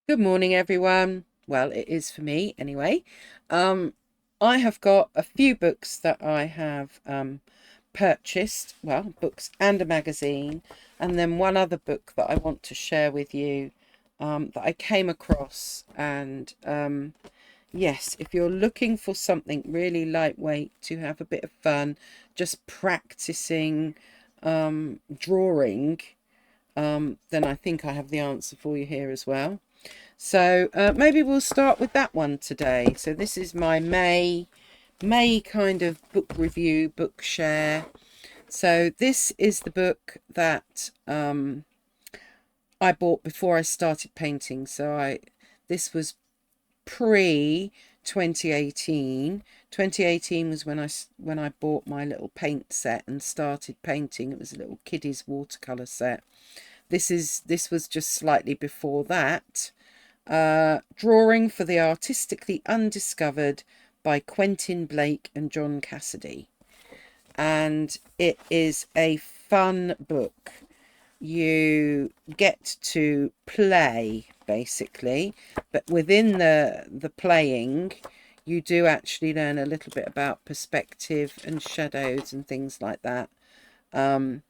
Good morning, everyone. Well, it is for me anyway. Um, I have got a few books that I have purchased, well, books and a magazine, and then one other book that I want to share with you that I came across. And yes, if you're looking for something really lightweight to have a bit of fun, just practicing drawing, then I think I have the answer for you here as well. So maybe we'll start with that one today. So this is my May kind of book review, book share. So this is the book that I bought before I started painting. This was pre 2018. 2018 was when I bought my little paint set and started painting. It was a little kiddies watercolor set. This was just slightly before that. Drawing for the Artistically Undiscovered by Quentin Blake and John Cassidy. And it is a fun book. You get to play basically, but within the playing, you do actually learn a little bit about perspective and shadows and things like that. Um,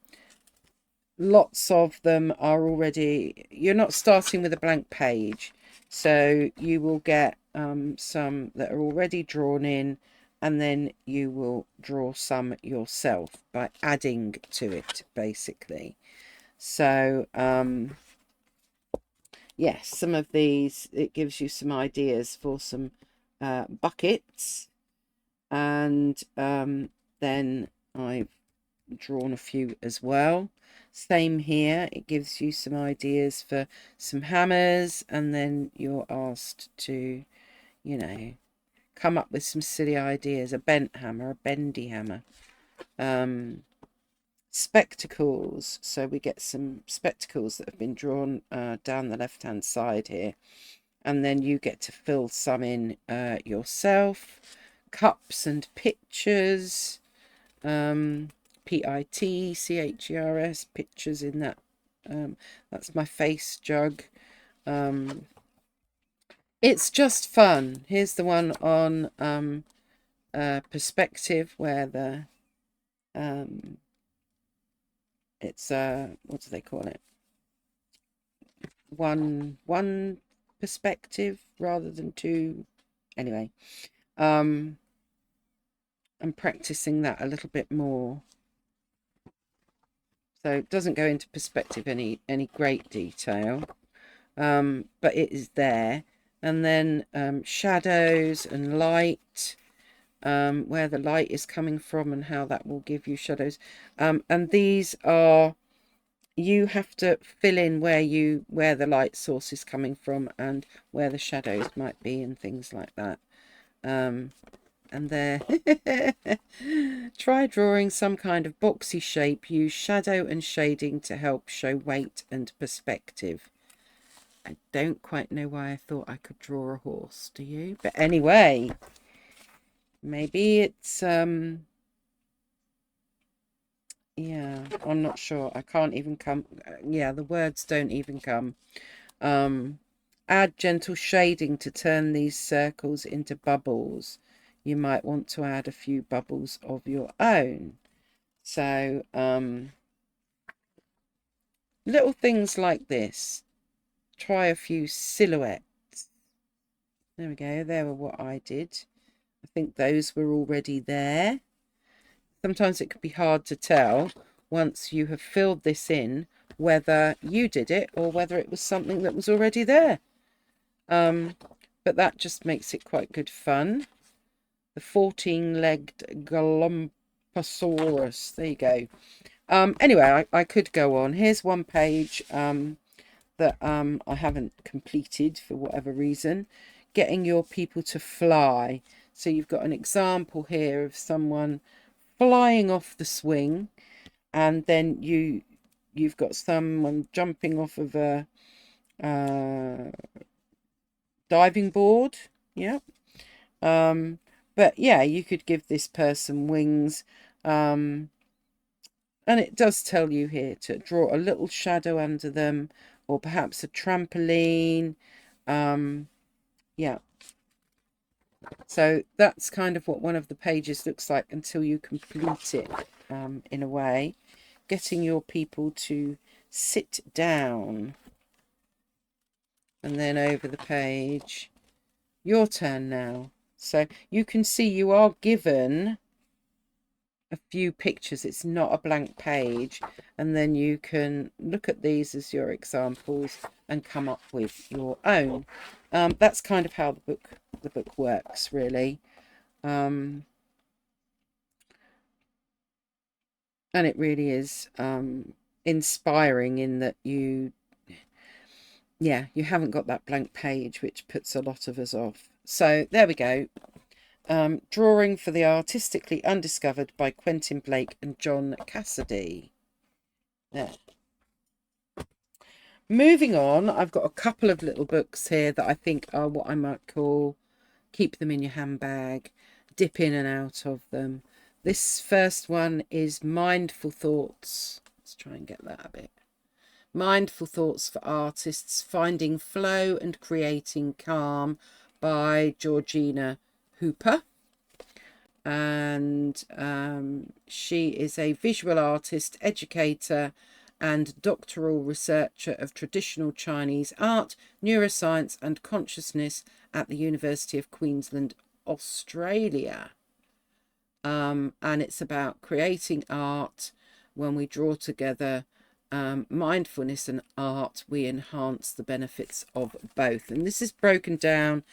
Lots of them are already, you're not starting with a blank page, so you will get some that are already drawn in, and then you will draw some yourself by adding to it basically. So yes, some of these, it gives you some ideas for some buckets, and then I've drawn a few as well. Same here, it gives you some ideas for some hammers, and then you're asked to, you know, come up with some silly ideas. A bent hammer, a bendy hammer. Spectacles. So we get some spectacles that have been drawn down the left hand side here, and then you get to fill some in yourself. Cups and pictures. Pitchers, pictures in that. That's my face jug. Um, it's just fun. Here's the one on perspective, where the it's what do they call it? One perspective rather than two. Anyway, um, I'm practicing that a little bit more. So it doesn't go into perspective any great detail, but it is there. And then shadows and light, where the light is coming from and how that will give you shadows. And these are, you have to fill in where the light source is coming from and where the shadows might be and things like that. Um, and there, try drawing some kind of boxy shape. Use shadow and shading to help show weight and perspective. I don't quite know why I thought I could draw a horse, do you? But anyway, maybe it's yeah, I'm not sure. I can't even come, yeah, the words don't even come. Um Add gentle shading to turn these circles into bubbles. You might want to add a few bubbles of your own. So little things like this. Try a few silhouettes. There we go. There were what I did. I think those were already there. Sometimes it can be hard to tell once you have filled this in whether you did it or whether it was something that was already there. But that just makes it quite good fun. The 14-legged Galumposaurus. There you go. Anyway, I could go on. Here's one page that I haven't completed for whatever reason. Getting your people to fly. So you've got an example here of someone flying off the swing, and then you've got someone jumping off of a uh, diving board. Yeah. Um, but yeah, you could give this person wings. Um, and it does tell you here to draw a little shadow under them, or perhaps a trampoline. Yeah, so that's kind of what one of the pages looks like until you complete it, in a way, getting your people to sit down. And then over the page, your turn now. So you can see you are given a few pictures. It's not a blank page. And then you can look at these as your examples and come up with your own. That's kind of how the book works, really. And it really is inspiring in that you haven't got that blank page, which puts a lot of us off. So there we go. Drawing for the Artistically Undiscovered by Quentin Blake and John Cassidy. There. Moving on, I've got a couple of little books here that I think are what I might call keep them in your handbag, dip in and out of them. This first one is Mindful Thoughts. Let's try and get that a bit. Mindful Thoughts for Artists, Finding Flow and Creating Calm by Georgina Hooper. And she is a visual artist, educator, and doctoral researcher of traditional Chinese art, neuroscience, and consciousness at the University of Queensland, Australia. And it's about creating art. When we draw together mindfulness and art, we enhance the benefits of both. And this is broken down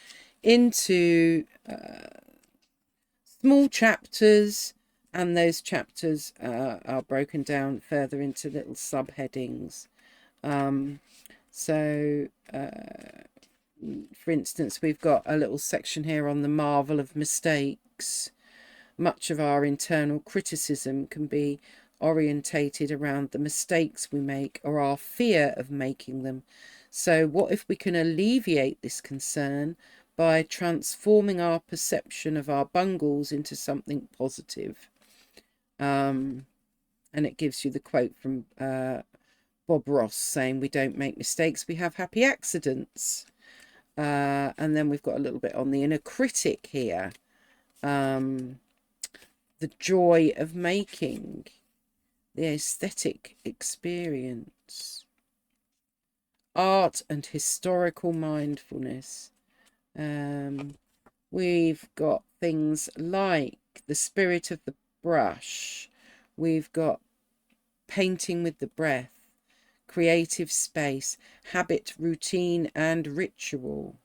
into small chapters, and those chapters are broken down further into little subheadings. So, for instance, we've got a little section here on the marvel of mistakes. Much of our internal criticism can be orientated around the mistakes we make or our fear of making them. So what if we can alleviate this concern by transforming our perception of our bungles into something positive? And it gives you the quote from Bob Ross saying, "We don't make mistakes, we have happy accidents." And then we've got a little bit on the inner critic here. The joy of making, the aesthetic experience, art and historical mindfulness. We've got things like the spirit of the brush. We've got painting with the breath, creative space, habit, routine, and ritual.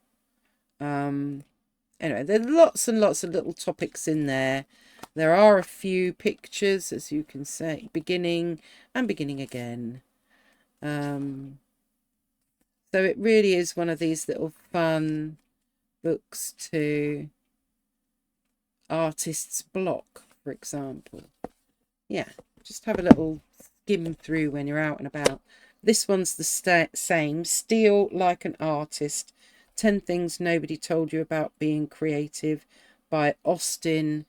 Anyway, there are lots and lots of little topics in there. There are a few pictures, as you can see, beginning and beginning again. So it really is one of these little fun books to artist's block, for example. Yeah, just have a little skim through when you're out and about. This one's the same, Steal Like an Artist, 10 Things Nobody Told You About Being Creative by Austin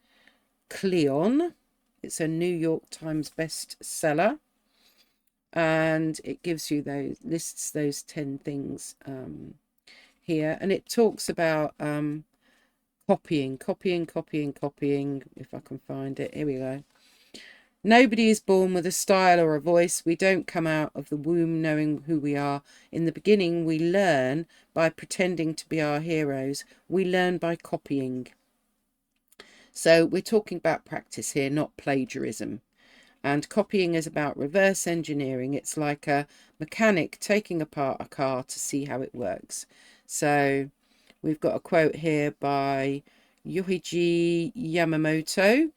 Kleon. It's a New York Times bestseller, and it gives you lists those 10 things here, and it talks about copying, if I can find it. Here we go. Nobody is born with a style or a voice. We don't come out of the womb knowing who we are. In the beginning, we learn by pretending to be our heroes. We learn by copying. So we're talking about practice here, not plagiarism. And copying is about reverse engineering. It's like a mechanic taking apart a car to see how it works. So we've got a quote here by Yohiji Yamamoto.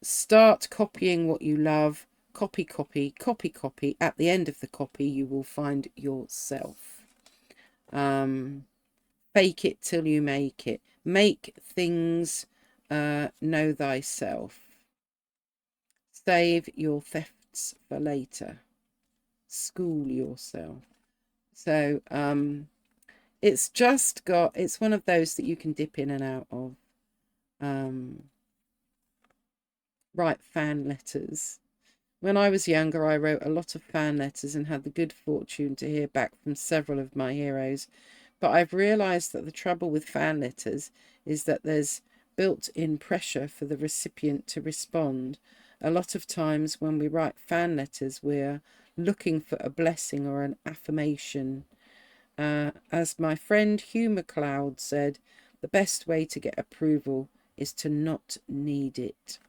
Start copying what you love. Copy, copy, copy, copy. At the end of the copy, you will find yourself. Fake it till you make it. Make things, know thyself. Save your thefts for later. School yourself. So it's one of those that you can dip in and out of. Write fan letters. When I was younger, I wrote a lot of fan letters and had the good fortune to hear back from several of my heroes. But I've realised that the trouble with fan letters is that there's built-in pressure for the recipient to respond. A lot of times when we write fan letters, we're looking for a blessing or an affirmation. As my friend Hugh MacLeod said, the best way to get approval is to not need it.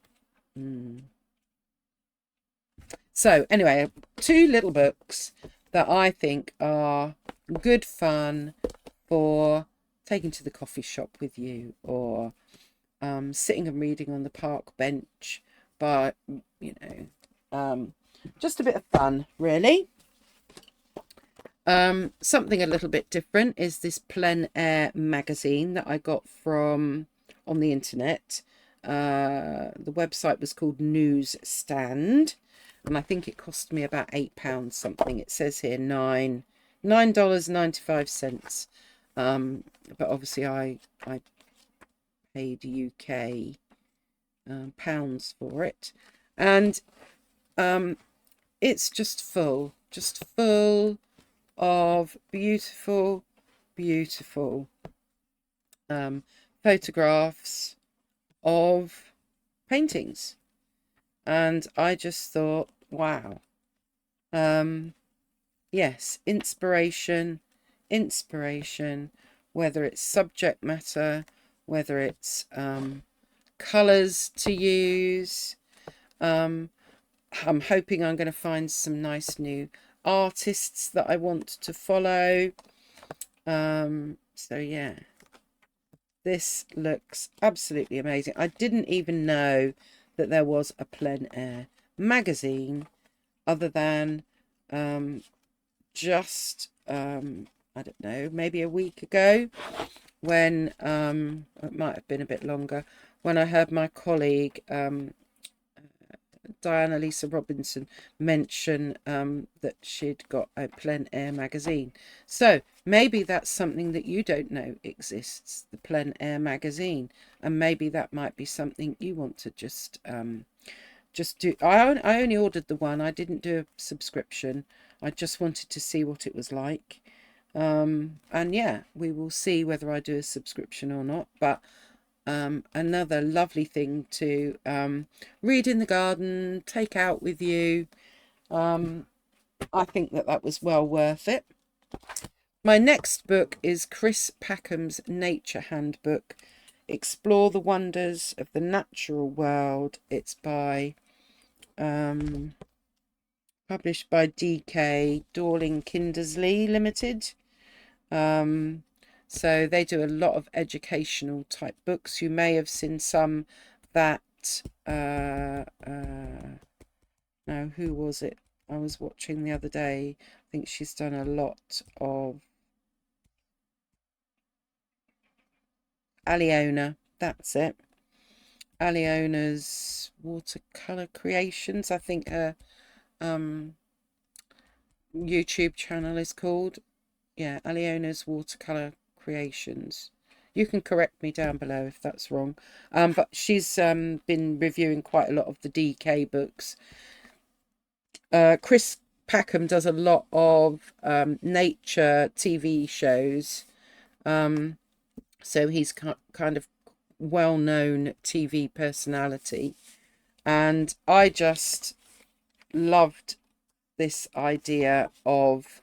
So anyway, 2 little books that I think are good fun for taking to the coffee shop with you, or sitting and reading on the park bench, but just a bit of fun, really. Something a little bit different is this Plein Air magazine that I got from on the internet. The website was called Newsstand, and I think it cost me about £8 something. It says here $9.95. But obviously I paid UK pounds for it, and it's just full of beautiful photographs of paintings, and I just thought, wow, yes, inspiration, whether it's subject matter, whether it's colours to use. I'm hoping I'm going to find some nice new artists that I want to follow. So yeah, this looks absolutely amazing. I didn't even know that there was a Plein Air magazine, other than just I don't know, maybe a week ago, when it might have been a bit longer, when I heard my colleague Diana Lisa Robinson mention that she'd got a Plein Air magazine. So maybe that's something that you don't know exists, the Plein Air magazine, and maybe that might be something you want to just do. I only ordered the one. I didn't do a subscription. I just wanted to see what it was like. And yeah, we will see whether I do a subscription or not. But another lovely thing to read in the garden, take out with you. I think that was well worth it. My next book is Chris Packham's Nature Handbook, Explore the Wonders of the Natural World. It's by published by DK Dorling Kindersley Limited. So they do a lot of educational type books. You may have seen some that now, who was it I was watching the other day? I think she's done a lot of Aliona, that's it. Aliona's Watercolor Creations, I think her YouTube channel is called. Yeah, Aliona's Watercolor Creations. You can correct me down below if that's wrong. But she's been reviewing quite a lot of the DK books. Chris Packham does a lot of nature TV shows. So he's kind of well-known TV personality. And I just loved this idea of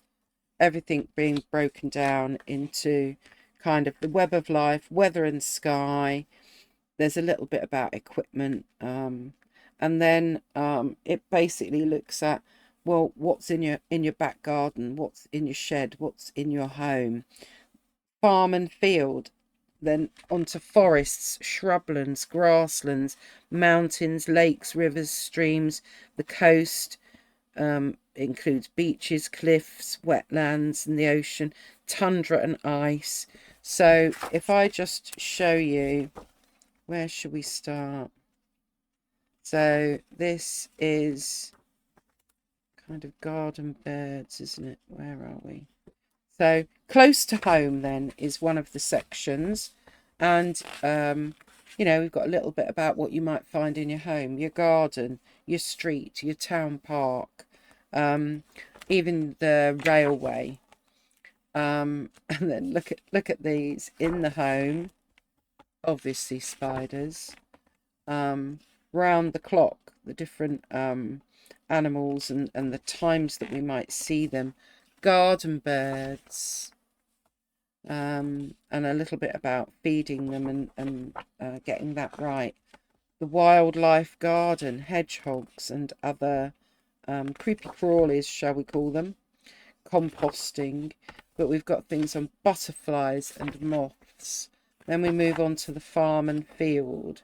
everything being broken down into kind of the web of life, weather and sky. There's a little bit about equipment, and then it basically looks at, well, what's in your back garden, what's in your shed, what's in your home, farm and field, then onto forests, shrublands, grasslands, mountains, lakes, rivers, streams, the coast. Includes beaches, cliffs, wetlands, and the ocean, tundra and ice. So if I just show you, where should we start? So this is kind of garden birds, isn't it? Where are we? So close to home then is one of the sections, and we've got a little bit about what you might find in your home, your garden, your street, your town park, even the railway. And then look at these in the home. Obviously spiders. Round the clock, the different animals and the times that we might see them. Garden birds. And a little bit about feeding them and getting that right. The wildlife garden, hedgehogs and other creepy crawlies, shall we call them, composting. But we've got things on butterflies and moths. Then we move on to the farm and field.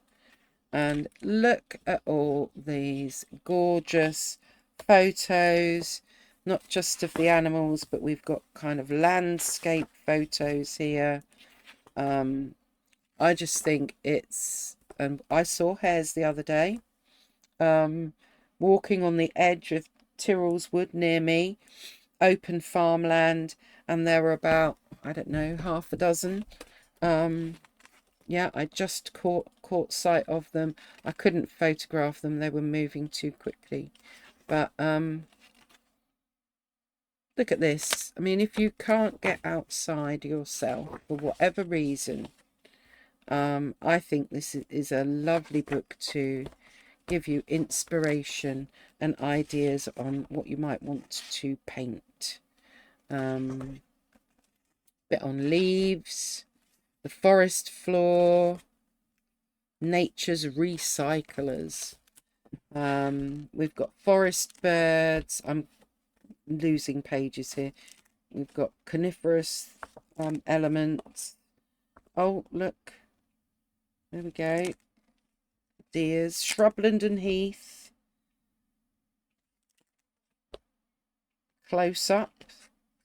And look at all these gorgeous photos, not just of the animals, but we've got kind of landscape photos here. I just think it's, and I saw hares the other day, walking on the edge of Tyrrell's Wood near me, open farmland, and there were about, I don't know, half a dozen. Yeah, I just caught sight of them. I couldn't photograph them, they were moving too quickly. But look at this. I mean, if you can't get outside yourself for whatever reason, I think this is a lovely book to give you inspiration and ideas on what you might want to paint. Bit on leaves, the forest floor, nature's recyclers. We've got forest birds. I'm losing pages here. We've got coniferous elements. Oh, look. There we go. Deers, shrubland and heath. Close up.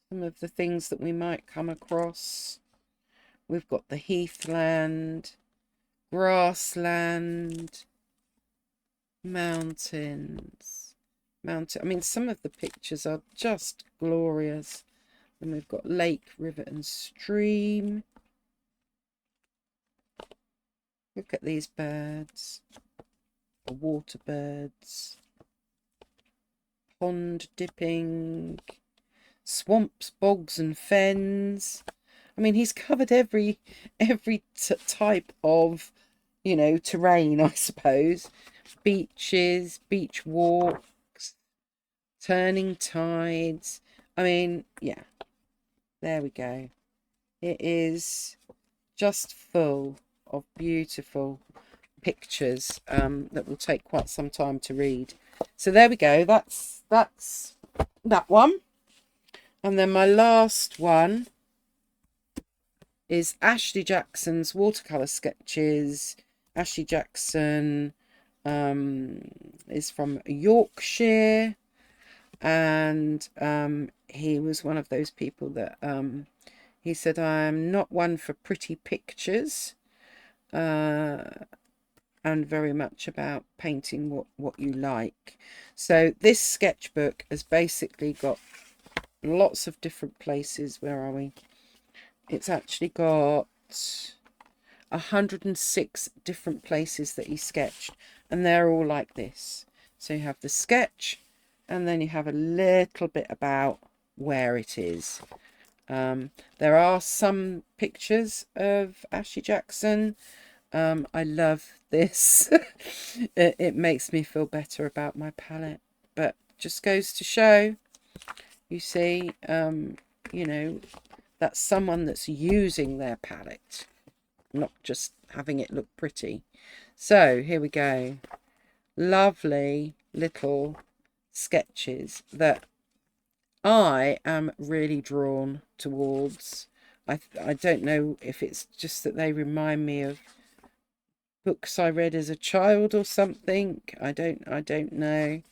Some of the things that we might come across. We've got the heathland, grassland, mountains. I mean, some of the pictures are just glorious. And we've got lake, river and stream. Look at these birds. The water birds. Pond dipping. Swamps, bogs and fens. I mean, he's covered every type of, you know, terrain, I suppose. Beaches, beach walks, turning tides. I mean, yeah, there we go. It is just full of beautiful pictures that will take quite some time to read. So there we go. That's that one. And then my last one is Ashley Jackson's watercolor sketches. Ashley Jackson is from Yorkshire, and he was one of those people that he said, I'm not one for pretty pictures, and very much about painting what you like. So this sketchbook has basically got lots of different places. Where are we? It's actually got 106 different places that he sketched, and they're all like this. So you have the sketch, and then you have a little bit about where it is. There are some pictures of Ashley Jackson. I love this. It makes me feel better about my palette, but just goes to show, you see, you know, that's someone that's using their palette, not just having it look pretty. So here we go. Lovely little sketches that I am really drawn towards. I don't know if it's just that they remind me of books I read as a child or something. I don't know,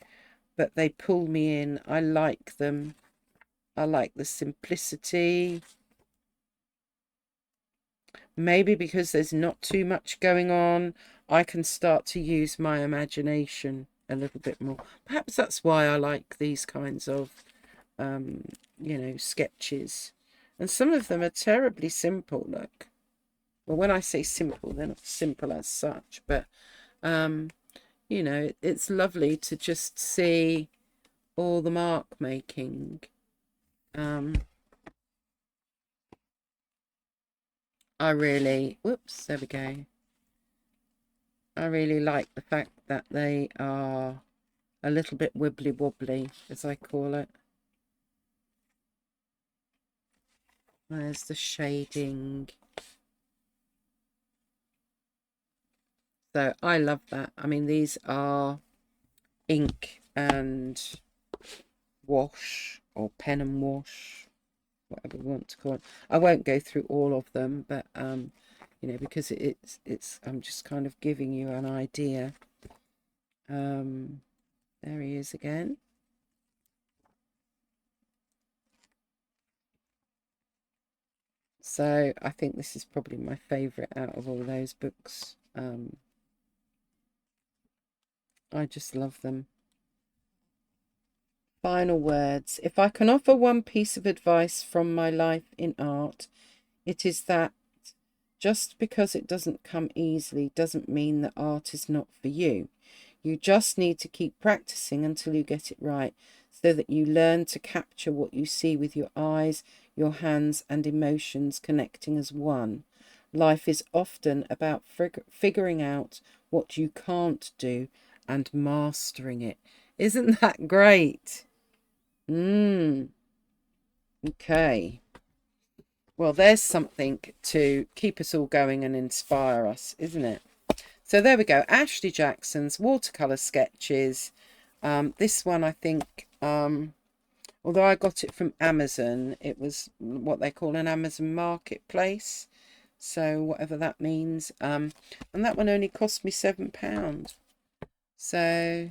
but they pull me in. I like them. I like the simplicity. Maybe because there's not too much going on, I can start to use my imagination a little bit more. Perhaps that's why I like these kinds of, you know, sketches. And some of them are terribly simple, look. Well, when I say simple, they're not simple as such, but, you know, it's lovely to just see all the mark making. I really, whoops, there we go. I really like the fact that they are a little bit wibbly wobbly, as I call it. There's the shading. So I love that. I mean, these are ink and wash, or pen and wash, whatever we want to call it. I won't go through all of them, but you know, because it's I'm just kind of giving you an idea. There he is again. So I think this is probably my favorite out of all those books. I just love them. Final words. If I can offer one piece of advice from my life in art, it is that just because it doesn't come easily doesn't mean that art is not for you. You just need to keep practicing until you get it right, so that you learn to capture what you see with your eyes, your hands, and emotions connecting as one. Life is often about figuring out what you can't do and mastering it. Isn't that great? Okay. Well, there's something to keep us all going and inspire us, isn't it? So there we go. Ashley Jackson's watercolor sketches. This one, I think, although I got it from Amazon, it was what they call an Amazon marketplace. So whatever that means. And that one only cost me £7. So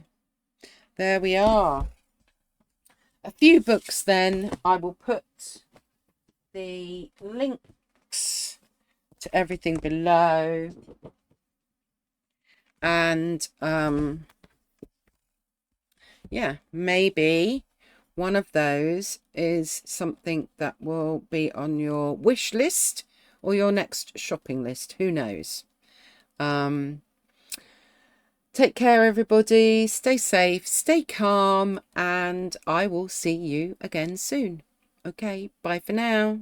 there we are. A few books then. I will put the links to everything below. And yeah, maybe one of those is something that will be on your wish list or your next shopping list. Who knows? Take care, everybody. Stay safe, stay calm, and I will see you again soon. Okay, bye for now.